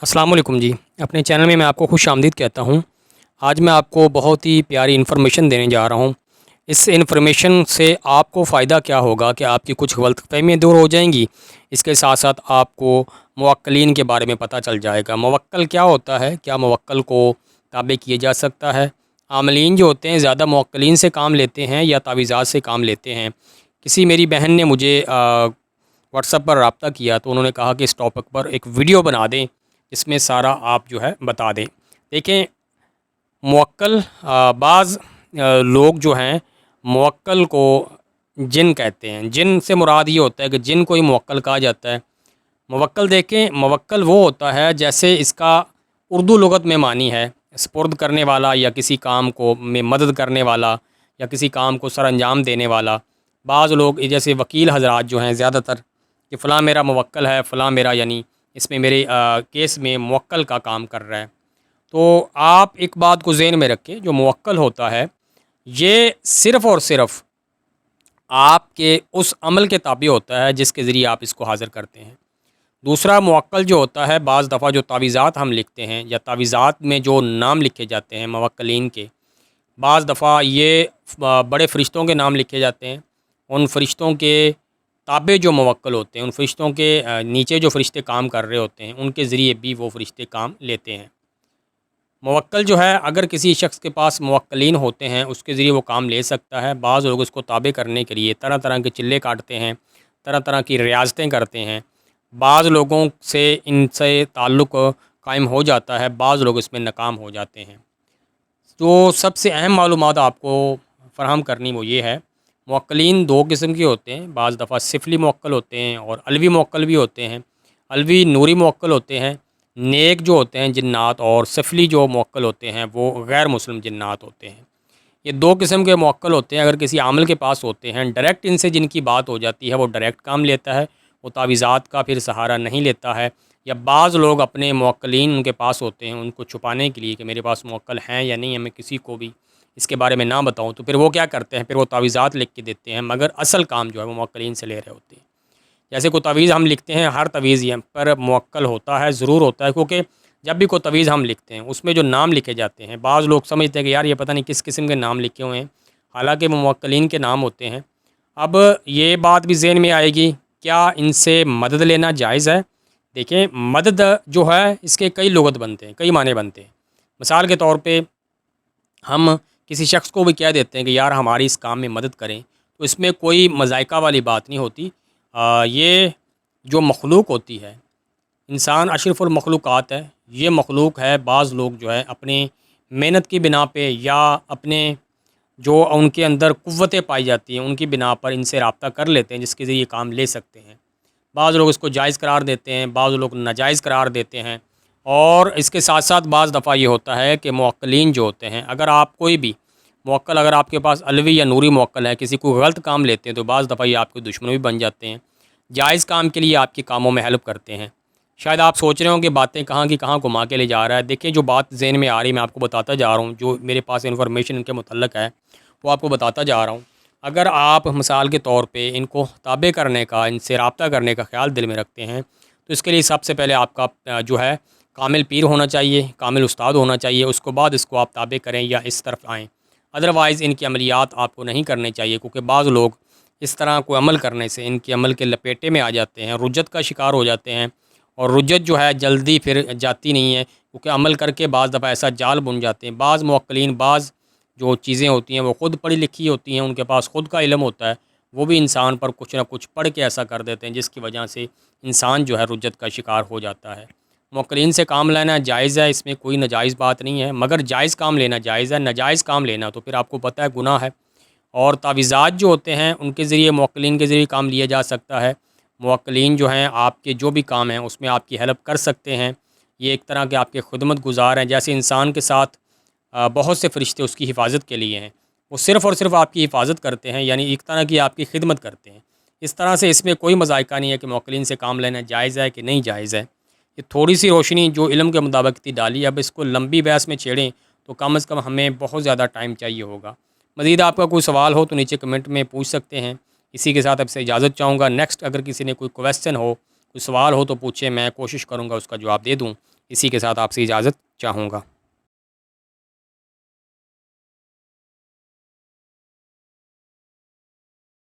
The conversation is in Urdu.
السلام علیکم جی، اپنے چینل میں آپ کو خوش آمدید کہتا ہوں۔ آج میں آپ کو بہت ہی پیاری انفارمیشن دینے جا رہا ہوں۔ اس انفارمیشن سے آپ کو فائدہ کیا ہوگا کہ آپ کی کچھ غلط فہمیاں دور ہو جائیں گی۔ اس کے ساتھ ساتھ آپ کو موکلین کے بارے میں پتہ چل جائے گا۔ موکل کیا ہوتا ہے، کیا موکل کو تابع کیا جا سکتا ہے۔ عاملین جو ہوتے ہیں زیادہ موکلین سے کام لیتے ہیں یا تعویذات سے کام لیتے ہیں۔ کسی میری بہن نے مجھے واٹس ایپ پر رابطہ کیا تو انہوں نے کہا کہ اس ٹاپک پر ایک ویڈیو بنا دیں، اس میں سارا آپ جو ہے بتا دیں۔ دیکھیں، موکل بعض لوگ جو ہیں موکل کو جن کہتے ہیں۔ جن سے مراد یہ ہوتا ہے کہ جن کو ہی موکل کہا جاتا ہے۔ موکل دیکھیں، موکل وہ ہوتا ہے جیسے اس کا اردو لغت میں معنی ہے سپرد کرنے والا، یا کسی کام کو میں مدد کرنے والا، یا کسی کام کو سر انجام دینے والا۔ بعض لوگ جیسے وکیل حضرات جو ہیں زیادہ تر کہ فلاں میرا موکل ہے، فلاں میرا یعنی اس میں میرے کیس میں موکل کا کام کر رہا ہے۔ تو آپ ایک بات کو ذہن میں رکھیں، جو موکل ہوتا ہے یہ صرف اور صرف آپ کے اس عمل کے تابع ہوتا ہے جس کے ذریعے آپ اس کو حاضر کرتے ہیں۔ دوسرا، موکل جو ہوتا ہے بعض دفعہ جو تعویذات ہم لکھتے ہیں یا تعویذات میں جو نام لکھے جاتے ہیں موکلین کے، بعض دفعہ یہ بڑے فرشتوں کے نام لکھے جاتے ہیں۔ ان فرشتوں کے تابع جو موکل ہوتے ہیں، ان فرشتوں کے نیچے جو فرشتے کام کر رہے ہوتے ہیں، ان کے ذریعے بھی وہ فرشتے کام لیتے ہیں۔ موکل جو ہے اگر کسی شخص کے پاس موکلین ہوتے ہیں اس کے ذریعے وہ کام لے سکتا ہے۔ بعض لوگ اس کو تابع کرنے کے لیے طرح طرح کے چلے کاٹتے ہیں، طرح طرح کی ریاضتیں کرتے ہیں۔ بعض لوگوں سے ان سے تعلق قائم ہو جاتا ہے، بعض لوگ اس میں ناکام ہو جاتے ہیں۔ تو سب سے اہم معلومات آپ کو فراہم کرنی وہ یہ ہے، موکلین دو قسم کے ہوتے ہیں۔ بعض دفعہ سفلی موکل ہوتے ہیں اور علوی موکل بھی ہوتے ہیں۔ علوی نوری موکل ہوتے ہیں، نیک جو ہوتے ہیں جنات، اور سفلی جو موکل ہوتے ہیں وہ غیر مسلم جنات ہوتے ہیں۔ یہ دو قسم کے موکل ہوتے ہیں۔ اگر کسی عامل کے پاس ہوتے ہیں، ڈائریکٹ ان سے جن کی بات ہو جاتی ہے وہ ڈائریکٹ کام لیتا ہے، وہ تعویذات کا پھر سہارا نہیں لیتا ہے۔ یا بعض لوگ اپنے موکلین ان کے پاس ہوتے ہیں ان کو چھپانے کے لیے کہ میرے پاس موکل ہیں یا نہیں ہے، میں کسی کو بھی اس کے بارے میں نہ بتاؤں، تو پھر وہ کیا کرتے ہیں، پھر وہ تعویذات لکھ کے دیتے ہیں، مگر اصل کام جو ہے وہ موکلین سے لے رہے ہوتے ہیں۔ جیسے کوئی تعویذ ہم لکھتے ہیں، ہر تعویذ پر موکل ہوتا ہے، ضرور ہوتا ہے، کیونکہ جب بھی کوئی تعویذ ہم لکھتے ہیں اس میں جو نام لکھے جاتے ہیں، بعض لوگ سمجھتے ہیں کہ یار یہ پتہ نہیں کس قسم کے نام لکھے ہوئے ہیں، حالانکہ وہ موکلین کے نام ہوتے ہیں۔ اب یہ بات بھی ذہن میں آئے گی، کیا ان سے مدد لینا جائز ہے؟ دیکھیں، مدد جو ہے اس کے کئی لغت بنتے ہیں، کئی معنی بنتے ہیں۔ مثال کے طور پہ ہم کسی شخص کو بھی کہہ دیتے ہیں کہ یار ہماری اس کام میں مدد کریں، تو اس میں کوئی مضائقہ والی بات نہیں ہوتی۔ یہ جو مخلوق ہوتی ہے، انسان اشرف المخلوقات ہے، یہ مخلوق ہے۔ بعض لوگ جو ہے اپنے محنت کی بنا پہ یا اپنے جو ان کے اندر قوتیں پائی جاتی ہیں ان کی بنا پر ان سے رابطہ کر لیتے ہیں، جس کے ذریعے یہ کام لے سکتے ہیں۔ بعض لوگ اس کو جائز قرار دیتے ہیں، بعض لوگ ناجائز قرار دیتے ہیں۔ اور اس کے ساتھ ساتھ بعض دفعہ یہ ہوتا ہے کہ موکلین جو ہوتے ہیں، اگر آپ کوئی بھی موکل اگر آپ کے پاس علوی یا نوری موکل ہے، کسی کو غلط کام لیتے ہیں تو بعض دفعہ یہ آپ کے دشمن بھی بن جاتے ہیں۔ جائز کام کے لیے آپ کے کاموں میں ہیلپ کرتے ہیں۔ شاید آپ سوچ رہے ہوں کہ باتیں کہاں کی کہاں گھما کے لے جا رہا ہے۔ دیکھیں، جو بات ذہن میں آ رہی ہے میں آپ کو بتاتا جا رہا ہوں، جو میرے پاس انفارمیشن ان کے متعلق ہے وہ آپ کو بتاتا جا رہا ہوں۔ اگر آپ مثال کے طور پہ ان کو تابع کرنے کا، ان سے رابطہ کرنے کا خیال دل میں رکھتے ہیں، تو اس کے لیے سب سے پہلے آپ کا جو ہے کامل پیر ہونا چاہیے، کامل استاد ہونا چاہیے، اس کو بعد اس کو آپ تابع کریں یا اس طرف آئیں۔ ادروائز ان کی عملیات آپ کو نہیں کرنے چاہیے، کیونکہ بعض لوگ اس طرح کو عمل کرنے سے ان کے عمل کے لپیٹے میں آ جاتے ہیں، رجت کا شکار ہو جاتے ہیں، اور رجت جو ہے جلدی پھر جاتی نہیں ہے، کیونکہ عمل کر کے بعض دفعہ ایسا جال بن جاتے ہیں۔ بعض موکلین بعض جو چیزیں ہوتی ہیں وہ خود پڑھی لکھی ہوتی ہیں، ان کے پاس خود کا علم ہوتا ہے، وہ بھی انسان پر کچھ نہ کچھ پڑھ کے ایسا کر دیتے ہیں جس کی وجہ سے انسان جو ہے رجت کا شکار ہو جاتا ہے۔ موکلین سے کام لینا جائز ہے، اس میں کوئی ناجائز بات نہیں ہے، مگر جائز کام لینا جائز ہے، ناجائز کام لینا تو پھر آپ کو پتہ ہے گناہ ہے۔ اور تعویذات جو ہوتے ہیں ان کے ذریعے موکلین کے ذریعے کام لیا جا سکتا ہے۔ موکلین جو ہیں آپ کے جو بھی کام ہیں اس میں آپ کی ہیلپ کر سکتے ہیں، یہ ایک طرح کے آپ کے خدمت گزار ہیں۔ جیسے انسان کے ساتھ بہت سے فرشتے اس کی حفاظت کے لیے ہیں، وہ صرف اور صرف آپ کی حفاظت کرتے ہیں، یعنی ایک طرح کی آپ کی خدمت کرتے ہیں۔ اس طرح سے اس میں کوئی مذائقہ نہیں ہے کہ موکلین سے کام لینا جائز ہے کہ نہیں جائز ہے۔ یہ تھوڑی سی روشنی جو علم کے مطابق تھی ڈالی، اب اس کو لمبی بحث میں چھیڑیں تو کم از کم ہمیں بہت زیادہ ٹائم چاہیے ہوگا۔ مزید آپ کا کوئی سوال ہو تو نیچے کمنٹ میں پوچھ سکتے ہیں۔ اسی کے ساتھ اب سے اجازت چاہوں گا۔ نیکسٹ اگر کسی نے کوئی کویسچن ہو، کوئی سوال ہو تو پوچھیں، میں کوشش کروں گا اس کا جواب دے دوں۔ اسی کے ساتھ آپ سے اجازت چاہوں گا۔